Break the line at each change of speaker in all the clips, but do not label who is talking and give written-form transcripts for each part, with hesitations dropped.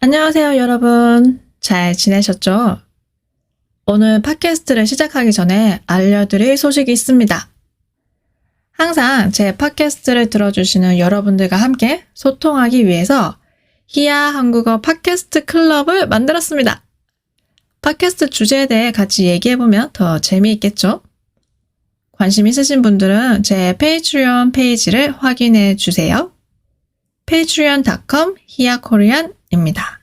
안녕하세요, 여러분. 잘 지내셨죠? 오늘 팟캐스트를 시작하기 전에 알려드릴 소식이 있습니다. 항상 제 팟캐스트를 들어주시는 여러분들과 함께 소통하기 위해서 히야 한국어 팟캐스트 클럽을 만들었습니다. 팟캐스트 주제에 대해 같이 얘기해보면 더 재미있겠죠? 관심 있으신 분들은 제 페이트리온 페이지를 확인해 주세요. patreon.com hiakorean입니다.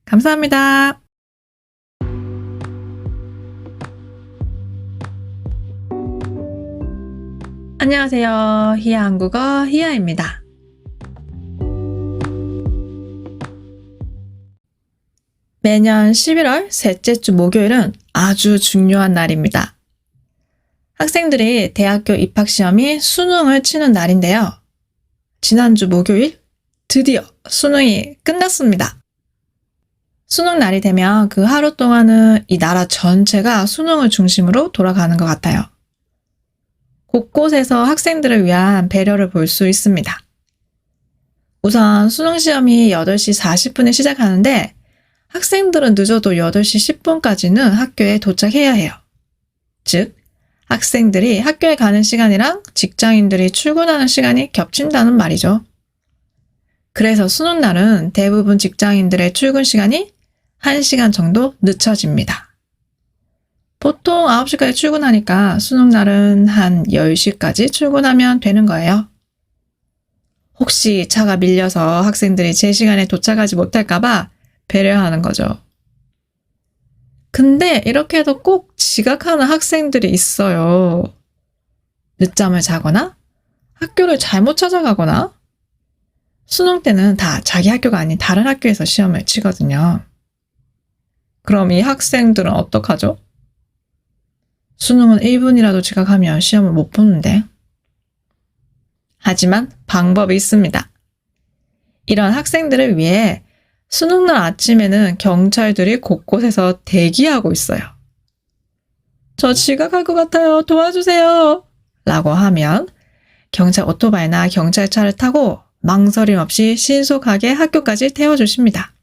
감사합니다. 안녕하세요. 히야 한국어 히야입니다. 매년 11월 셋째 주 목요일은 아주 중요한 날입니다. 학생들이 대학교 입학시험이 수능을 치는 날인데요. 지난주 목요일 드디어 수능이 끝났습니다. 수능 날이 되면 그 하루 동안은 이 나라 전체가 수능을 중심으로 돌아가는 것 같아요. 곳곳에서 학생들을 위한 배려를 볼 수 있습니다. 우선 수능 시험이 8시 40분에 시작하는데 학생들은 늦어도 8시 10분까지는 학교에 도착해야 해요. 즉, 학생들이 학교에 가는 시간이랑 직장인들이 출근하는 시간이 겹친다는 말이죠. 그래서 수능 날은 대부분 직장인들의 출근 시간이 1시간 정도 늦춰집니다. 보통 9시까지 출근하니까 수능 날은 한 10시까지 출근하면 되는 거예요. 혹시 차가 밀려서 학생들이 제 시간에 도착하지 못할까봐 배려하는 거죠. 근데 이렇게 해도 꼭 지각하는 학생들이 있어요. 늦잠을 자거나 학교를 잘못 찾아가거나 수능 때는 다 자기 학교가 아닌 다른 학교에서 시험을 치거든요. 그럼 이 학생들은 어떡하죠? 수능은 1분이라도 지각하면 시험을 못 보는데. 하지만 방법이 있습니다. 이런 학생들을 위해 수능날 아침에는 경찰들이 곳곳에서 대기하고 있어요. 저 지각할 것 같아요. 도와주세요. 라고 하면 경찰 오토바이나 경찰차를 타고 망설임 없이 신속하게 학교까지 태워주십니다.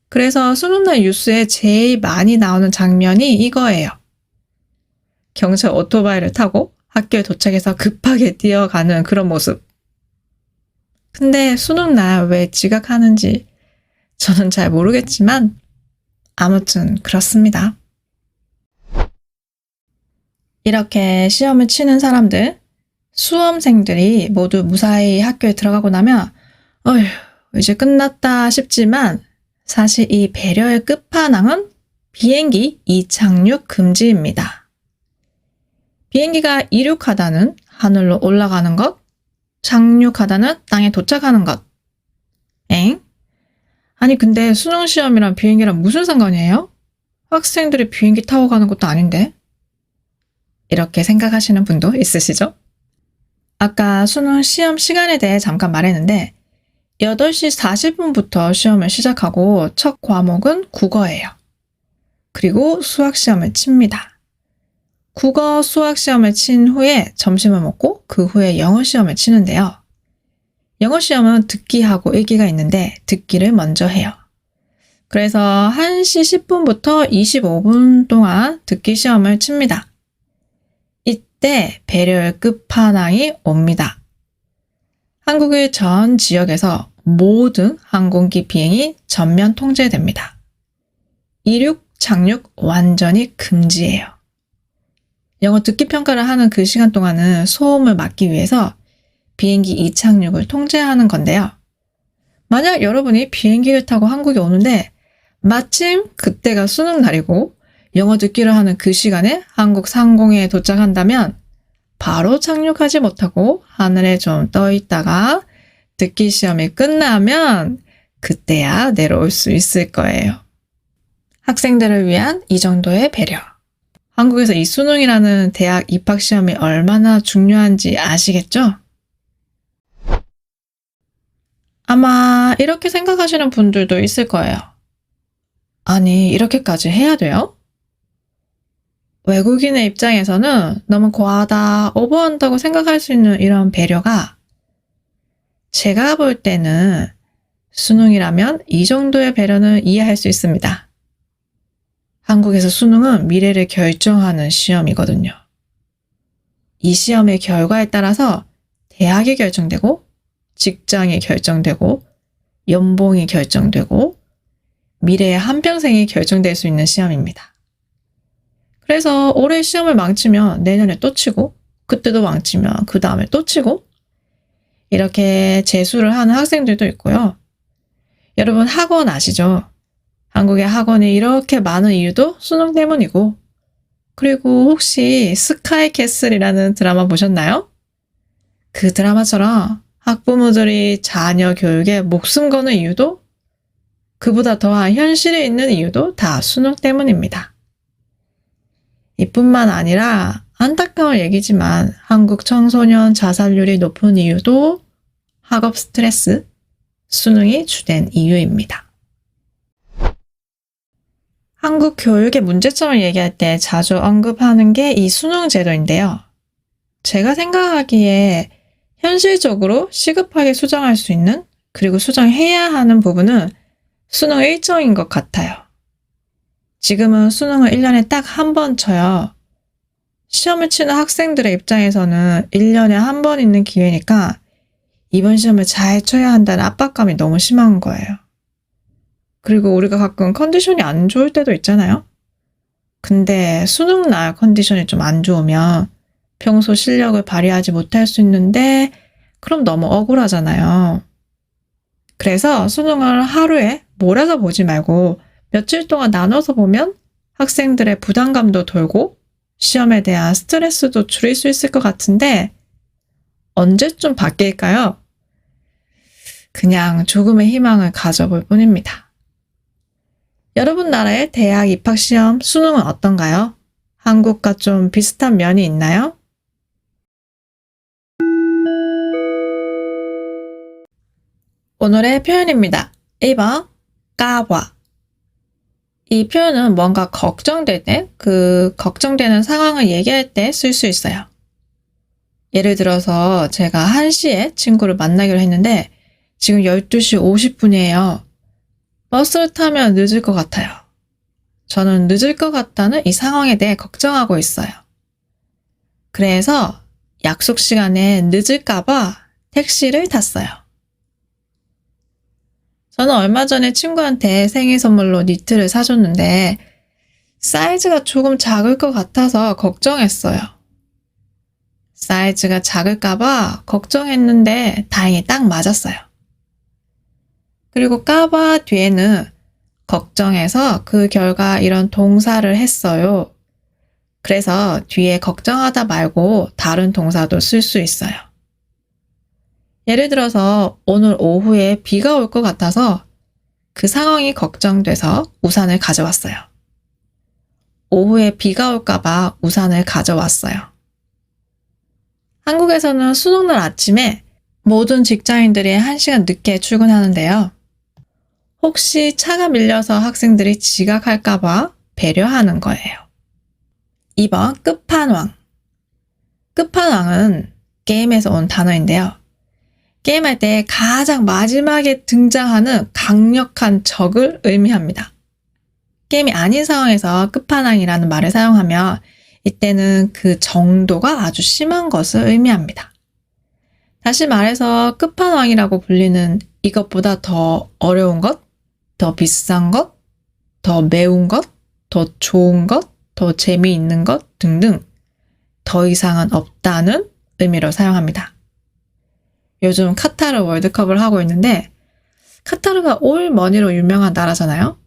그래서 수능날 뉴스에 제일 많이 나오는 장면이 이거예요. 경찰 오토바이를 타고 학교에 도착해서 급하게 뛰어가는 그런 모습. 근데 수능날 왜 지각하는지 저는 잘 모르겠지만 아무튼 그렇습니다. 이렇게 시험을 치는 사람들, 수험생들이 모두 무사히 학교에 들어가고 나면 어휴, 이제 끝났다 싶지만 사실 이 배려의 끝판왕은 비행기 이착륙 금지입니다. 비행기가 이륙하다는 하늘로 올라가는 것, 착륙하다는 땅에 도착하는 것. 아니 근데 수능시험이랑 비행기랑 무슨 상관이에요? 학생들이 비행기 타고 가는 것도 아닌데? 이렇게 생각하시는 분도 있으시죠? 아까 수능 시험 시간에 대해 잠깐 말했는데 8시 40분부터 시험을 시작하고 첫 과목은 국어예요. 그리고 수학시험을 칩니다. 국어, 수학시험을 친 후에 점심을 먹고 그 후에 영어시험을 치는데요. 영어시험은 듣기하고 읽기가 있는데 듣기를 먼저 해요. 그래서 1시 10분부터 25분 동안 듣기 시험을 칩니다. 이때 배려의 끝판왕이 옵니다. 한국의 전 지역에서 모든 항공기 비행이 전면 통제됩니다. 이륙, 착륙 완전히 금지예요. 영어 듣기 평가를 하는 그 시간 동안은 소음을 막기 위해서 비행기 이착륙을 통제하는 건데요. 만약 여러분이 비행기를 타고 한국에 오는데 마침 그때가 수능 날이고 영어 듣기를 하는 그 시간에 한국 상공에 도착한다면 바로 착륙하지 못하고 하늘에 좀 떠 있다가 듣기 시험이 끝나면 그때야 내려올 수 있을 거예요. 학생들을 위한 이 정도의 배려. 한국에서 이 수능이라는 대학 입학 시험이 얼마나 중요한지 아시겠죠? 아마 이렇게 생각하시는 분들도 있을 거예요. 아니, 이렇게까지 해야 돼요? 외국인의 입장에서는 너무 과하다, 오버한다고 생각할 수 있는 이런 배려가 제가 볼 때는 수능이라면 이 정도의 배려는 이해할 수 있습니다. 한국에서 수능은 미래를 결정하는 시험이거든요. 이 시험의 결과에 따라서 대학이 결정되고, 직장이 결정되고, 연봉이 결정되고, 미래의 한평생이 결정될 수 있는 시험입니다. 그래서 올해 시험을 망치면 내년에 또 치고, 그때도 망치면 그 다음에 또 치고, 이렇게 재수를 하는 학생들도 있고요. 여러분 학원 아시죠? 한국의 학원이 이렇게 많은 이유도 수능 때문이고, 그리고 혹시 스카이캐슬이라는 드라마 보셨나요? 그 드라마처럼 학부모들이 자녀 교육에 목숨 거는 이유도, 그보다 더한 현실에 있는 이유도 다 수능 때문입니다. 이뿐만 아니라 안타까운 얘기지만 한국 청소년 자살률이 높은 이유도 학업 스트레스, 수능이 주된 이유입니다. 한국 교육의 문제점을 얘기할 때 자주 언급하는 게 이 수능 제도인데요. 제가 생각하기에 현실적으로 시급하게 수정할 수 있는, 그리고 수정해야 하는 부분은 수능 일정인 것 같아요. 지금은 수능을 1년에 딱 한 번 쳐요. 시험을 치는 학생들의 입장에서는 1년에 한 번 있는 기회니까 이번 시험을 잘 쳐야 한다는 압박감이 너무 심한 거예요. 그리고 우리가 가끔 컨디션이 안 좋을 때도 있잖아요. 근데 수능 날 컨디션이 좀 안 좋으면 평소 실력을 발휘하지 못할 수 있는데 그럼 너무 억울하잖아요. 그래서 수능을 하루에 몰아서 보지 말고 며칠 동안 나눠서 보면 학생들의 부담감도 덜고 시험에 대한 스트레스도 줄일 수 있을 것 같은데 언제쯤 바뀔까요? 그냥 조금의 희망을 가져볼 뿐입니다. 여러분 나라의 대학 입학시험 수능은 어떤가요? 한국과 좀 비슷한 면이 있나요? 오늘의 표현입니다. 1번, 까봐. 이 표현은 뭔가 걱정될 때, 걱정되는 상황을 얘기할 때 쓸 수 있어요. 예를 들어서 제가 1시에 친구를 만나기로 했는데 지금 12시 50분이에요. 버스를 타면 늦을 것 같아요. 저는 늦을 것 같다는 이 상황에 대해 걱정하고 있어요. 그래서 약속 시간에 늦을까봐 택시를 탔어요. 저는 얼마 전에 친구한테 생일 선물로 니트를 사줬는데 사이즈가 조금 작을 것 같아서 걱정했어요. 사이즈가 작을까봐 걱정했는데 다행히 딱 맞았어요. 그리고 까봐 뒤에는 걱정해서 그 결과 이런 동사를 했어요. 그래서 뒤에 걱정하다 말고 다른 동사도 쓸 수 있어요. 예를 들어서 오늘 오후에 비가 올 것 같아서 그 상황이 걱정돼서 우산을 가져왔어요. 오후에 비가 올까봐 우산을 가져왔어요. 한국에서는 수능날 아침에 모든 직장인들이 1시간 늦게 출근하는데요. 혹시 차가 밀려서 학생들이 지각할까봐 배려하는 거예요. 2번, 끝판왕. 끝판왕은 게임에서 온 단어인데요. 게임할 때 가장 마지막에 등장하는 강력한 적을 의미합니다. 게임이 아닌 상황에서 끝판왕이라는 말을 사용하면 이때는 그 정도가 아주 심한 것을 의미합니다. 다시 말해서 끝판왕이라고 불리는 이것보다 더 어려운 것, 더 비싼 것, 더 매운 것, 더 좋은 것, 더 재미있는 것 등등 더 이상은 없다는 의미로 사용합니다. 요즘 카타르 월드컵을 하고 있는데 카타르가 오일머니로 유명한 나라잖아요.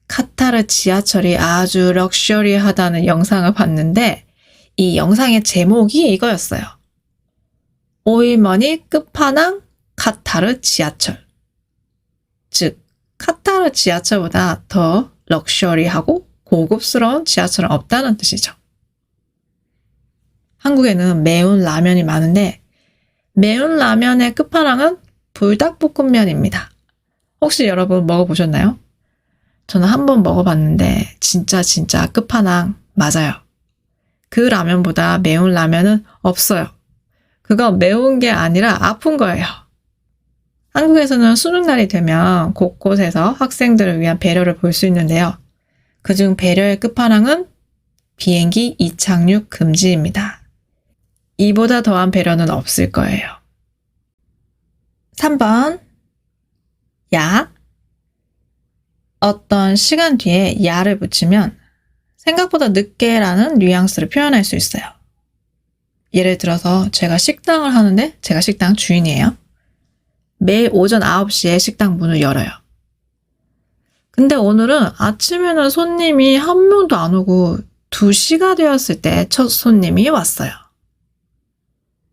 카타르 지하철이 아주 럭셔리하다는 영상을 봤는데 이 영상의 제목이 이거였어요. 오일머니 끝판왕 카타르 지하철. 즉 카타르 지하철보다 더 럭셔리하고 고급스러운 지하철은 없다는 뜻이죠. 한국에는 매운 라면이 많은데 매운 라면의 끝판왕은 불닭볶음면입니다. 혹시 여러분 먹어보셨나요? 저는 한번 먹어봤는데 진짜 끝판왕 맞아요. 그 라면보다 매운 라면은 없어요. 그거 매운 게 아니라 아픈 거예요. 한국에서는 수능날이 되면 곳곳에서 학생들을 위한 배려를 볼 수 있는데요. 그중 배려의 끝판왕은 비행기 이착륙 금지입니다. 이보다 더한 배려는 없을 거예요. 3번. 야. 어떤 시간 뒤에 야를 붙이면 생각보다 늦게라는 뉘앙스를 표현할 수 있어요. 예를 들어서 제가 식당을 하는데 제가 식당 주인이에요. 매일 오전 9시에 식당 문을 열어요. 근데 오늘은 아침에는 손님이 한 명도 안 오고 2시가 되었을 때 첫 손님이 왔어요.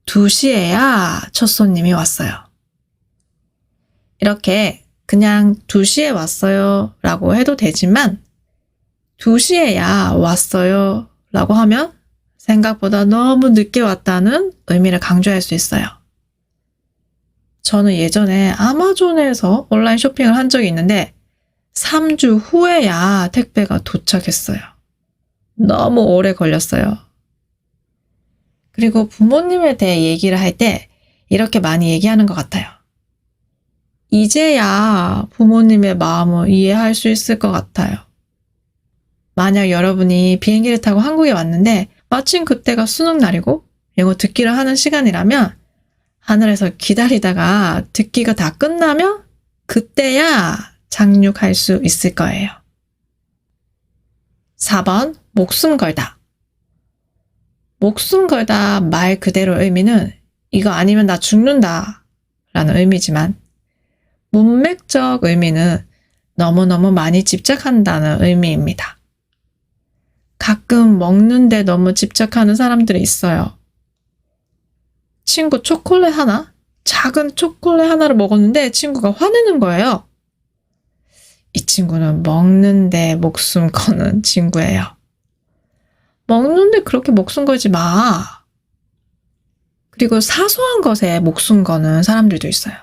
2시에야 첫 손님이 왔어요. 이렇게 그냥 2시에 왔어요 라고 해도 되지만 2시에야 왔어요 라고 하면 생각보다 너무 늦게 왔다는 의미를 강조할 수 있어요. 저는 예전에 아마존에서 온라인 쇼핑을 한 적이 있는데 3주 후에야 택배가 도착했어요. 너무 오래 걸렸어요. 그리고 부모님에 대해 얘기를 할 때 이렇게 많이 얘기하는 것 같아요. 이제야 부모님의 마음을 이해할 수 있을 것 같아요. 만약 여러분이 비행기를 타고 한국에 왔는데 마침 그때가 수능날이고 영어 듣기를 하는 시간이라면 하늘에서 기다리다가 듣기가 다 끝나면 그때야 착륙할 수 있을 거예요. 4번, 목숨 걸다. 목숨 걸다 말 그대로 의미는 이거 아니면 나 죽는다 라는 의미지만 문맥적 의미는 너무너무 많이 집착한다는 의미입니다. 가끔 먹는데 너무 집착하는 사람들이 있어요. 친구 초콜릿 하나? 작은 초콜릿 하나를 먹었는데 친구가 화내는 거예요. 이 친구는 먹는데 목숨 거는 친구예요. 먹는데 그렇게 목숨 걸지 마. 그리고 사소한 것에 목숨 거는 사람들도 있어요.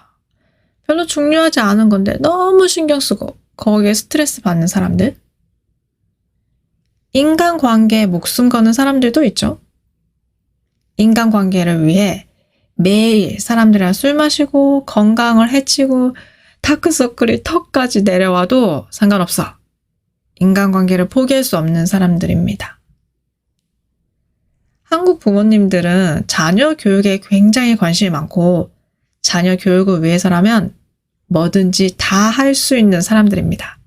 별로 중요하지 않은 건데 너무 신경 쓰고 거기에 스트레스 받는 사람들. 인간관계에 목숨 거는 사람들도 있죠. 인간관계를 위해 매일 사람들이랑 술 마시고 건강을 해치고 다크서클이 턱까지 내려와도 상관없어. 인간관계를 포기할 수 없는 사람들입니다. 한국 부모님들은 자녀 교육에 굉장히 관심이 많고 자녀 교육을 위해서라면 뭐든지 다 할 수 있는 사람들입니다.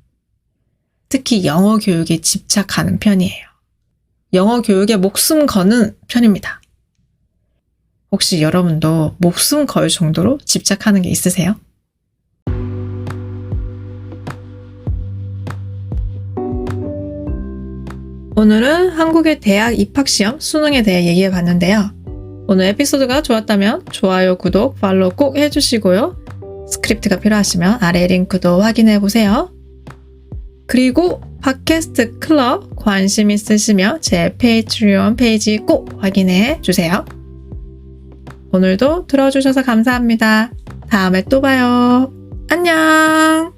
특히 영어 교육에 집착하는 편이에요. 영어 교육에 목숨 거는 편입니다. 혹시 여러분도 목숨 걸 정도로 집착하는 게 있으세요? 오늘은 한국의 대학 입학시험 수능에 대해 얘기해 봤는데요. 오늘 에피소드가 좋았다면 좋아요, 구독, 팔로우 꼭 해주시고요. 스크립트가 필요하시면 아래 링크도 확인해 보세요. 그리고 팟캐스트 클럽 관심 있으시면 제 페이트리온 페이지 꼭 확인해 주세요. 오늘도 들어주셔서 감사합니다. 다음에 또 봐요. 안녕!